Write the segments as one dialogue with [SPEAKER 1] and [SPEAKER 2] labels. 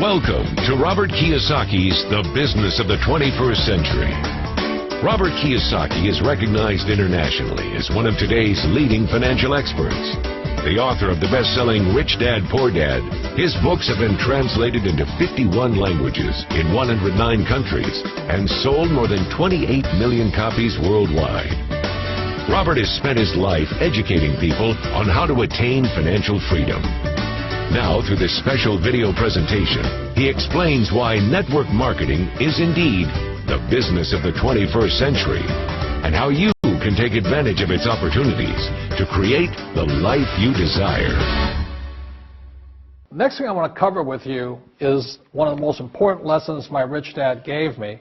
[SPEAKER 1] Welcome to Robert Kiyosaki's The Business of the 21st Century. Robert Kiyosaki is recognized internationally as one of today's leading financial experts. The author of the best-selling Rich Dad, Poor Dad, his books have been translated into 51 languages in 109 countries and sold more than 28 million copies worldwide. Robert has spent his life educating people on how to attain financial freedom. Now, through this special video presentation, he explains why network marketing is indeed the business of the 21st century and how you can take advantage of its opportunities to create the life you desire.
[SPEAKER 2] The next thing I want to cover with you is one of the most important lessons my rich dad gave me,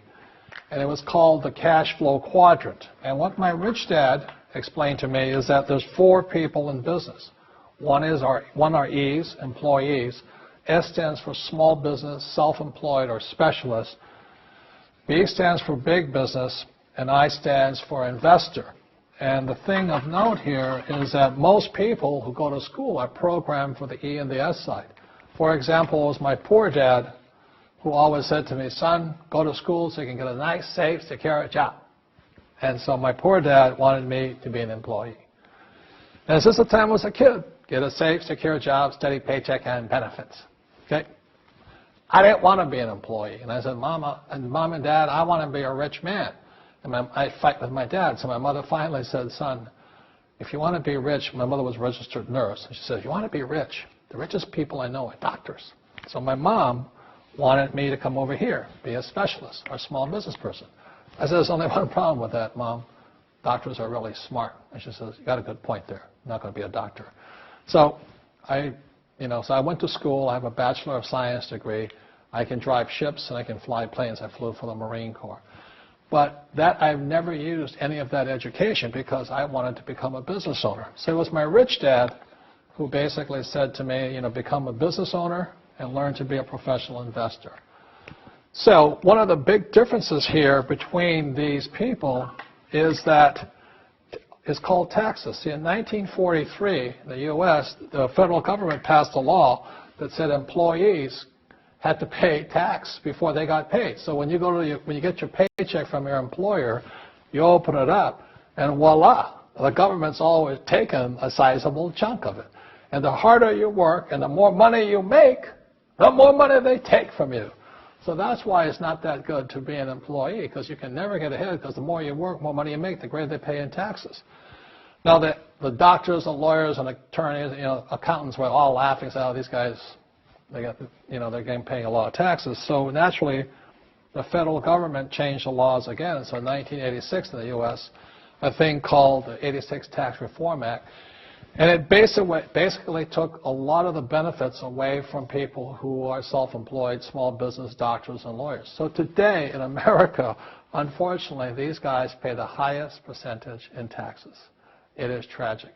[SPEAKER 2] and it was called the cash flow quadrant. And what my rich dad explained to me is that there's 4 people in business. One are E's, employees. S stands for small business, self-employed, or specialist. B stands for big business, and I stands for investor. And the thing of note here is that most people who go to school are programmed for the E and the S side. For example, it was my poor dad who always said to me, son, go to school so you can get a nice, safe, secure job. And so my poor dad wanted me to be an employee. And since the time I was a kid, get a safe, secure job, steady paycheck, and benefits. Okay? I didn't want to be an employee. And I said, Mom and Dad, I want to be a rich man. And I'd fight with my dad. So my mother finally said, son, if you want to be rich, my mother was a registered nurse. And she said, if you want to be rich, the richest people I know are doctors. So my mom wanted me to come over here, be a specialist or a small business person. I said, there's only one problem with that, Mom. Doctors are really smart. And she says, you got a good point there. I'm not going to be a doctor. So I went to school. I have a Bachelor of Science degree. I can drive ships and I can fly planes. I flew for the Marine Corps. But I've never used any of that education because I wanted to become a business owner. So it was my rich dad who basically said to me, become a business owner and learn to be a professional investor. So one of the big differences here between these people is that it's called taxes. See, in 1943, in the U.S., the federal government passed a law that said employees had to pay tax before they got paid. So when you get your paycheck from your employer, you open it up, and voila, the government's always taken a sizable chunk of it. And the harder you work and the more money you make, the more money they take from you. So that's why it's not that good to be an employee, because you can never get ahead, because the more you work, more money you make, the greater they pay in taxes. Now, the doctors and lawyers and attorneys, accountants were all laughing, saying, oh, these guys, they're getting paying a lot of taxes. So naturally, the federal government changed the laws again. So in 1986 in the U.S., a thing called the 86 Tax Reform Act. And it basically took a lot of the benefits away from people who are self-employed, small business, doctors, and lawyers. So today in America, unfortunately, these guys pay the highest percentage in taxes. It is tragic.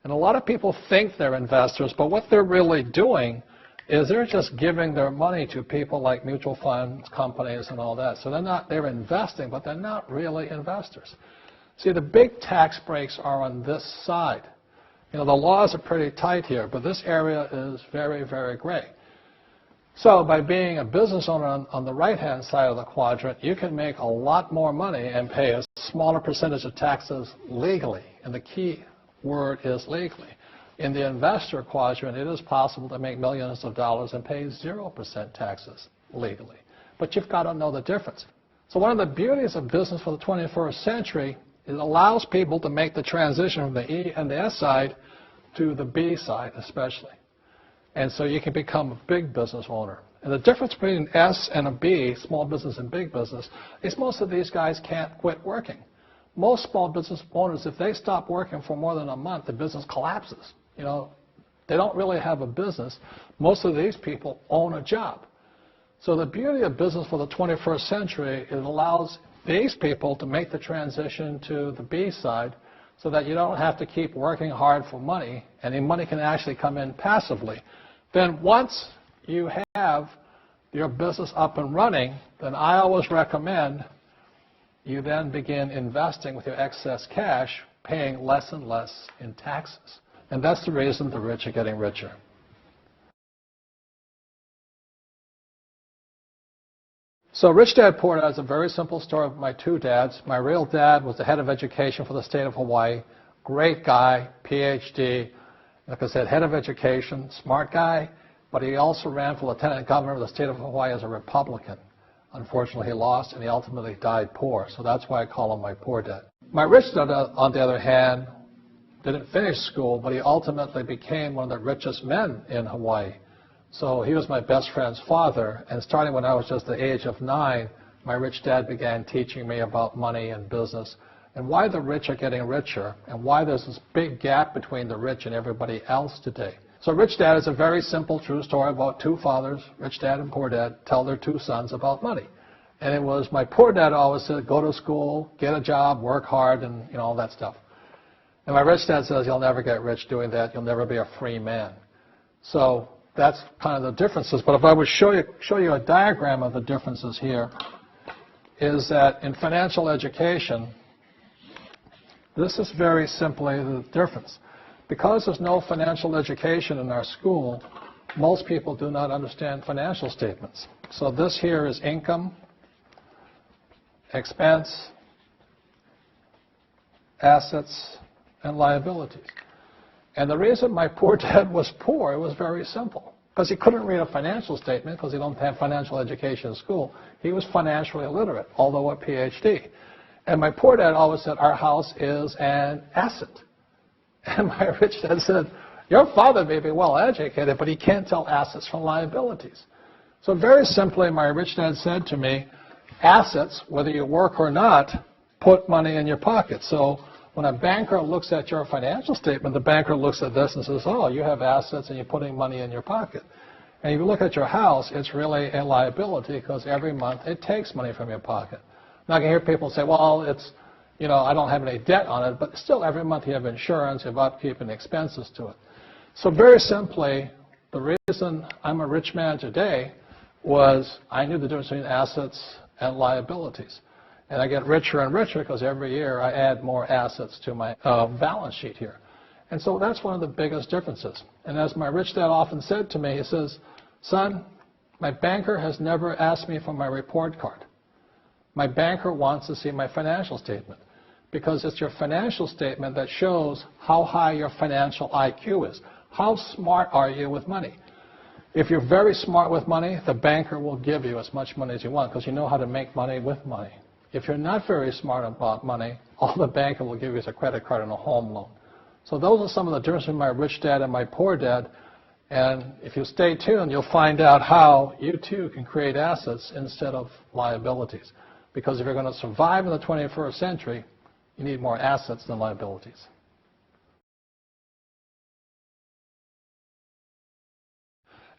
[SPEAKER 2] And a lot of people think they're investors, but what they're really doing is they're just giving their money to people like mutual funds, companies, and all that. So they're investing, but they're not really investors. See, the big tax breaks are on this side. The laws are pretty tight here, but this area is very, very gray. So by being a business owner on the right-hand side of the quadrant, you can make a lot more money and pay a smaller percentage of taxes legally. And the key word is legally. In the investor quadrant, it is possible to make millions of dollars and pay 0% taxes legally. But you've got to know the difference. So one of the beauties of business for the 21st century, it allows people to make the transition from the E and the S side to the B side especially. And so you can become a big business owner. And the difference between S and a B, small business and big business, is most of these guys can't quit working. Most small business owners, if they stop working for more than a month, the business collapses. They don't really have a business. Most of these people own a job. So the beauty of business for the 21st century, it allows these people to make the transition to the B side so that you don't have to keep working hard for money, and the money can actually come in passively. Then once you have your business up and running, then I always recommend you then begin investing with your excess cash, paying less and less in taxes. And that's the reason the rich are getting richer. So Rich Dad, Poor Dad is a very simple story of my two dads. My real dad was the head of education for the state of Hawaii. Great guy, PhD, like I said, head of education, smart guy, but he also ran for lieutenant governor of the state of Hawaii as a Republican. Unfortunately, he lost, and he ultimately died poor, so that's why I call him my poor dad. My rich dad, on the other hand, didn't finish school, but he ultimately became one of the richest men in Hawaii. So he was my best friend's father, and starting when I was just the age of 9, my rich dad began teaching me about money and business and why the rich are getting richer and why there's this big gap between the rich and everybody else today. So Rich Dad is a very simple, true story about two fathers, Rich Dad and Poor Dad, tell their two sons about money. And it was my poor dad always said, go to school, get a job, work hard, and all that stuff. And my rich dad says, you'll never get rich doing that. You'll never be a free man. So that's kind of the differences. But if I would show you a diagram of the differences here, is that in financial education, this is very simply the difference. Because there's no financial education in our school, most people do not understand financial statements. So this here is income, expense, assets, and liabilities. And the reason my poor dad was poor, it was very simple. Because he couldn't read a financial statement because he didn't have financial education in school. He was financially illiterate, although a PhD. And my poor dad always said, our house is an asset. And my rich dad said, your father may be well educated, but he can't tell assets from liabilities. So very simply, my rich dad said to me, assets, whether you work or not, put money in your pocket. So when a banker looks at your financial statement, the banker looks at this and says, oh, you have assets and you're putting money in your pocket. And if you look at your house, it's really a liability because every month it takes money from your pocket. Now I can hear people say, well, it's, I don't have any debt on it, but still every month you have insurance, you have upkeep and expenses to it. So very simply, the reason I'm a rich man today was I knew the difference between assets and liabilities. And I get richer and richer because every year I add more assets to my balance sheet here. And so that's one of the biggest differences. And as my rich dad often said to me, he says, son, my banker has never asked me for my report card. My banker wants to see my financial statement because it's your financial statement that shows how high your financial IQ is. How smart are you with money? If you're very smart with money, the banker will give you as much money as you want because you know how to make money with money. If you're not very smart about money, all the banker will give you is a credit card and a home loan. So those are some of the differences between my rich dad and my poor dad. And if you stay tuned, you'll find out how you too can create assets instead of liabilities. Because if you're going to survive in the 21st century, you need more assets than liabilities.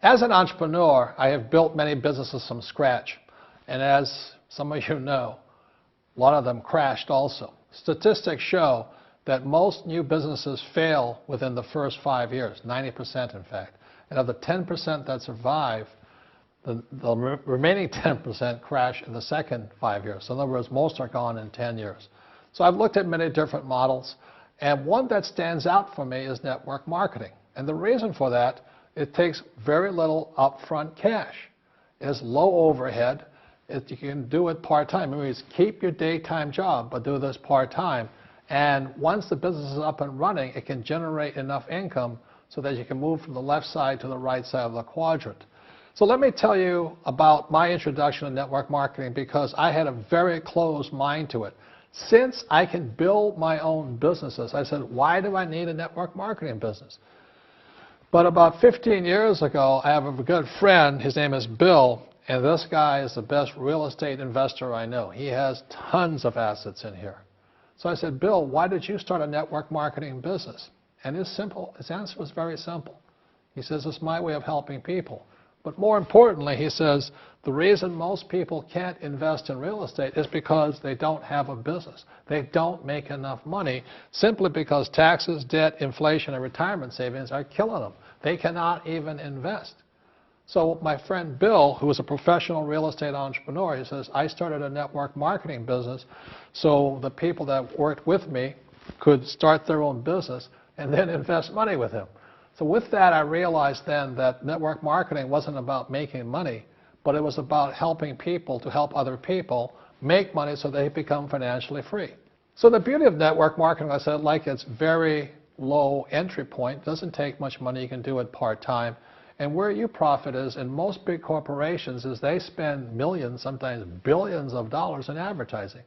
[SPEAKER 2] As an entrepreneur, I have built many businesses from scratch. And as some of you know, a lot of them crashed also. Statistics show that most new businesses fail within the first 5 years, 90% in fact. And of the 10% that survive, the remaining 10% crash in the second 5 years. So in other words, most are gone in 10 years. So I've looked at many different models, and one that stands out for me is network marketing. And the reason for that, it takes very little upfront cash. It has low overhead. You can do it part-time. It means keep your daytime job, but do this part-time. And once the business is up and running, it can generate enough income so that you can move from the left side to the right side of the quadrant. So let me tell you about my introduction to network marketing because I had a very closed mind to it. Since I can build my own businesses, I said, why do I need a network marketing business? But about 15 years ago, I have a good friend, his name is Bill, and this guy is the best real estate investor I know. He has tons of assets in here. So I said, Bill, why did you start a network marketing business? And his answer was very simple. He says, it's my way of helping people. But more importantly, he says, the reason most people can't invest in real estate is because they don't have a business. They don't make enough money simply because taxes, debt, inflation, and retirement savings are killing them. They cannot even invest. So my friend Bill, who is a professional real estate entrepreneur, he says, I started a network marketing business so the people that worked with me could start their own business and then invest money with him. So with that, I realized then that network marketing wasn't about making money, but it was about helping people to help other people make money so they become financially free. So the beauty of network marketing, I said, like it's very low entry point, doesn't take much money, you can do it part-time. And where you profit is in most big corporations is they spend millions, sometimes billions of dollars in advertising.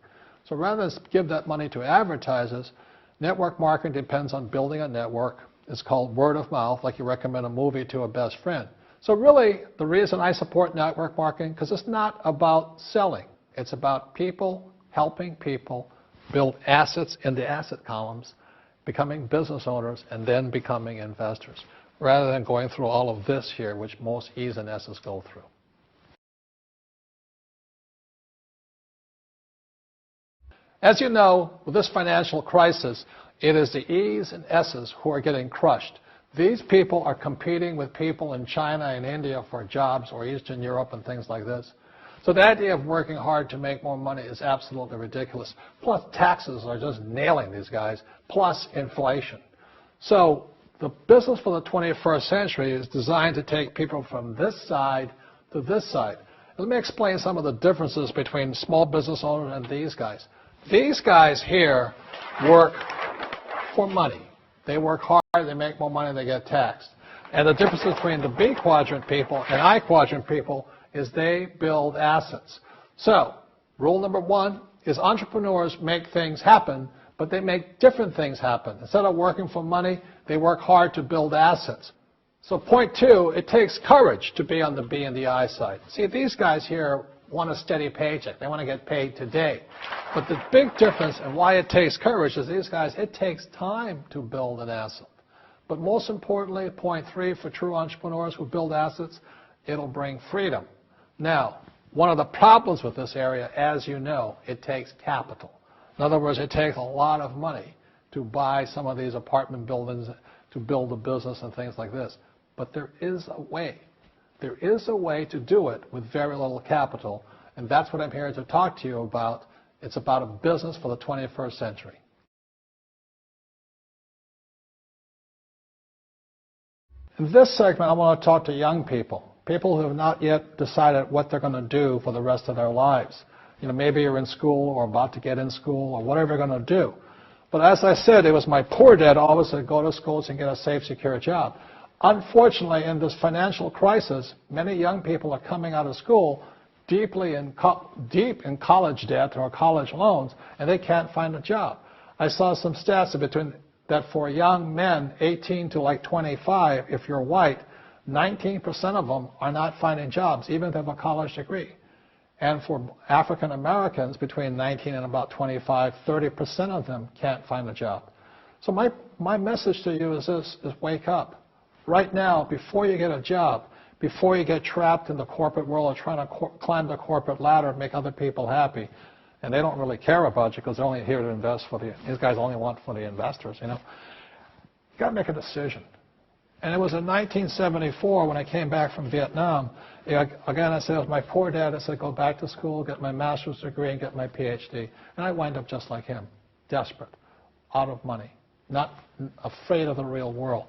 [SPEAKER 2] So rather than give that money to advertisers, network marketing depends on building a network. It's called word of mouth, like you recommend a movie to a best friend. So really, the reason I support network marketing, because it's not about selling. It's about people helping people build assets in the asset columns, becoming business owners, and then becoming investors, rather than going through all of this here, which most E's and S's go through. As you know, with this financial crisis, it is the E's and S's who are getting crushed. These people are competing with people in China and India for jobs, or Eastern Europe and things like this. So the idea of working hard to make more money is absolutely ridiculous. Plus, taxes are just nailing these guys, plus inflation. So the business for the 21st century is designed to take people from this side to this side. Let me explain some of the differences between small business owners and these guys. These guys here work for money. They work hard, they make more money, they get taxed. And the difference between the B quadrant people and I quadrant people is they build assets. So, rule number one is entrepreneurs make things happen, but they make different things happen. Instead of working for money, they work hard to build assets. So point two, it takes courage to be on the B and the I side. See, these guys here want a steady paycheck. They want to get paid today. But the big difference and why it takes courage is these guys, it takes time to build an asset. But most importantly, point three, for true entrepreneurs who build assets, it'll bring freedom. Now, one of the problems with this area, as you know, it takes capital. In other words, it takes a lot of money to buy some of these apartment buildings, to build a business and things like this. But there is a way. There is a way to do it with very little capital, and that's what I'm here to talk to you about. It's about a business for the 21st century. In this segment, I want to talk to young people, people who have not yet decided what they're going to do for the rest of their lives. You know, maybe you're in school or about to get in school or whatever you're going to do. But as I said, it was my poor dad always said, go to school and get a safe, secure job. Unfortunately, in this financial crisis, many young people are coming out of school deep in college debt or college loans, and they can't find a job. I saw some stats that for young men 18 to like 25, if you're white, 19% of them are not finding jobs, even if they have a college degree. And for African Americans between 19 and about 25, 30% of them can't find a job. So my message to you is this, is wake up. Right now, before you get a job, before you get trapped in the corporate world of trying to climb the corporate ladder and make other people happy, and they don't really care about you because they're only here to invest for these guys only want for the investors, you know. You got to make a decision. And it was in 1974 when I came back from Vietnam. Again, I said, it was my poor dad. I said, go back to school, get my master's degree, and get my PhD. And I wind up just like him, desperate, out of money, not afraid of the real world.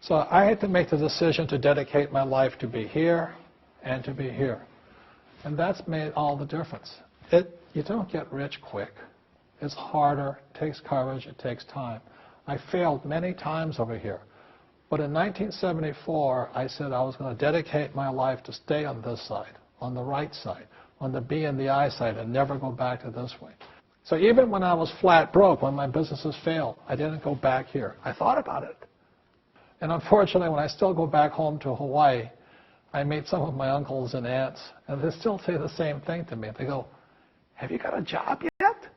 [SPEAKER 2] So I had to make the decision to dedicate my life to be here and to be here. And that's made all the difference. You don't get rich quick. It's harder, it takes courage, it takes time. I failed many times over here. But in 1974, I said I was going to dedicate my life to stay on this side, on the right side, on the B and the I side, and never go back to this way. So even when I was flat broke, when my businesses failed, I didn't go back here. I thought about it. And unfortunately, when I still go back home to Hawaii, I meet some of my uncles and aunts, and they still say the same thing to me. They go, have you got a job yet?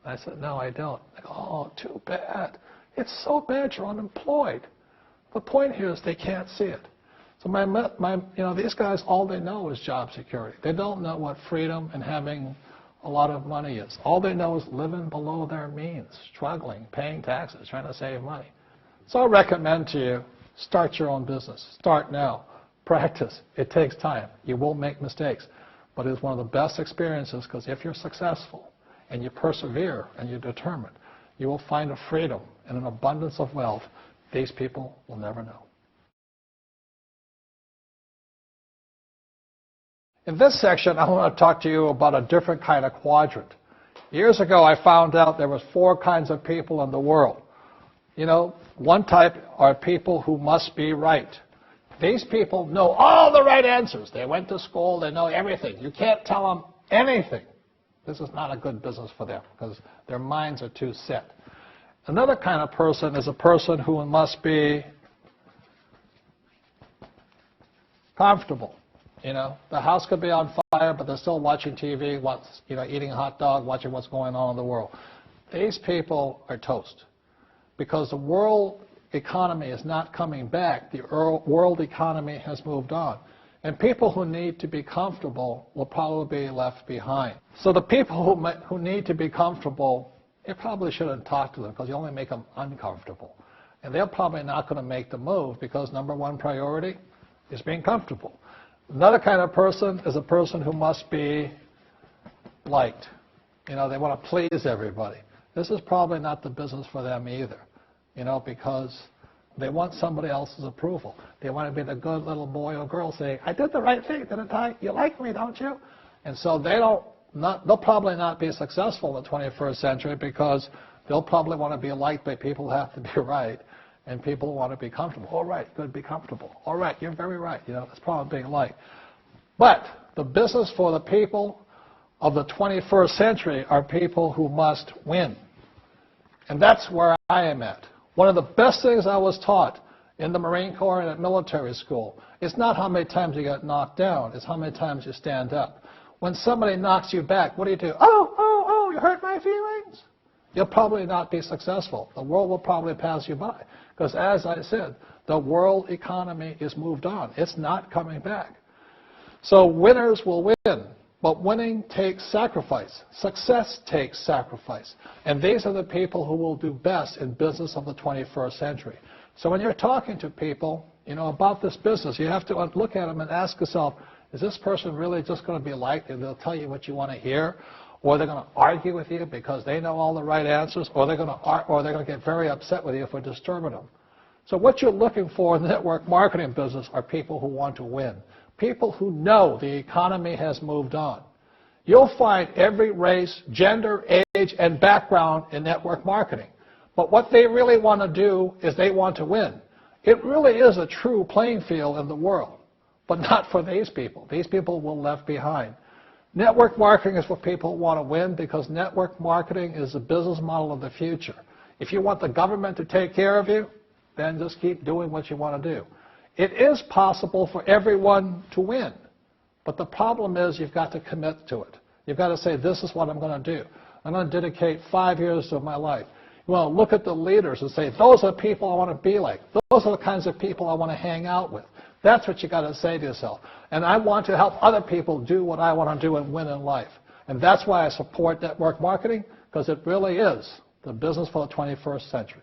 [SPEAKER 2] I said, no, I don't. They go, oh, too bad. It's so bad you're unemployed. The point here is they can't see it. So these guys, all they know is job security. They don't know what freedom and having a lot of money is. All they know is living below their means, struggling, paying taxes, trying to save money. So I recommend to you, start your own business. Start now. Practice. It takes time. You will make mistakes. But it's one of the best experiences because if you're successful and you persevere and you're determined, you will find a freedom and an abundance of wealth these people will never know. In this section, I want to talk to you about a different kind of quadrant. Years ago, I found out there was 4 kinds of people in the world. You know, one type are people who must be right. These people know all the right answers. They went to school, they know everything. You can't tell them anything. This is not a good business for them because their minds are too set. Another kind of person is a person who must be comfortable. You know, the house could be on fire, but they're still watching TV, eating a hot dog, watching what's going on in the world. These people are toast because the world economy is not coming back. The world economy has moved on. And people who need to be comfortable will probably be left behind. So the people who need to be comfortable, you probably shouldn't talk to them because you only make them uncomfortable. And they're probably not going to make the move because #1 priority is being comfortable. Another kind of person is a person who must be liked. You know, they want to please everybody. This is probably not the business for them either, you know, because they want somebody else's approval. They want to be the good little boy or girl saying, I did the right thing, didn't I? You like me, don't you? And so they'll probably not be successful in the 21st century because they'll probably want to be liked by people who have to be right. And people want to be comfortable. All right, good, be comfortable. All right, you're very right. You know, that's probably being liked. But the business for the people of the 21st century are people who must win. And that's where I am at. One of the best things I was taught in the Marine Corps and at military school is not how many times you get knocked down, it's how many times you stand up. When somebody knocks you back, what do? Oh, you hurt my feelings. You'll probably not be successful. The world will probably pass you by. Because as I said, the world economy is moved on. It's not coming back. So winners will win. But winning takes sacrifice. Success takes sacrifice. And these are the people who will do best in business of the 21st century. So when you're talking to people, you know, about this business, you have to look at them and ask yourself, is this person really just going to be liked and they'll tell you what you want to hear? Or they're going to argue with you because they know all the right answers, or they're going to get very upset with you if we're disturbing them. So what you're looking for in the network marketing business are people who want to win, people who know the economy has moved on. You'll find every race, gender, age, and background in network marketing. But what they really want to do is they want to win. It really is a true playing field in the world, but not for these people. These people will be left behind. Network marketing is for people who want to win because network marketing is the business model of the future. If you want the government to take care of you, then just keep doing what you want to do. It is possible for everyone to win, but the problem is you've got to commit to it. You've got to say, this is what I'm going to do. I'm going to dedicate 5 years of my life. You want to look at the leaders and say, those are the people I want to be like. Those are the kinds of people I want to hang out with. That's what you got to say to yourself. And I want to help other people do what I want to do and win in life. And that's why I support network marketing, because it really is the business for the 21st century.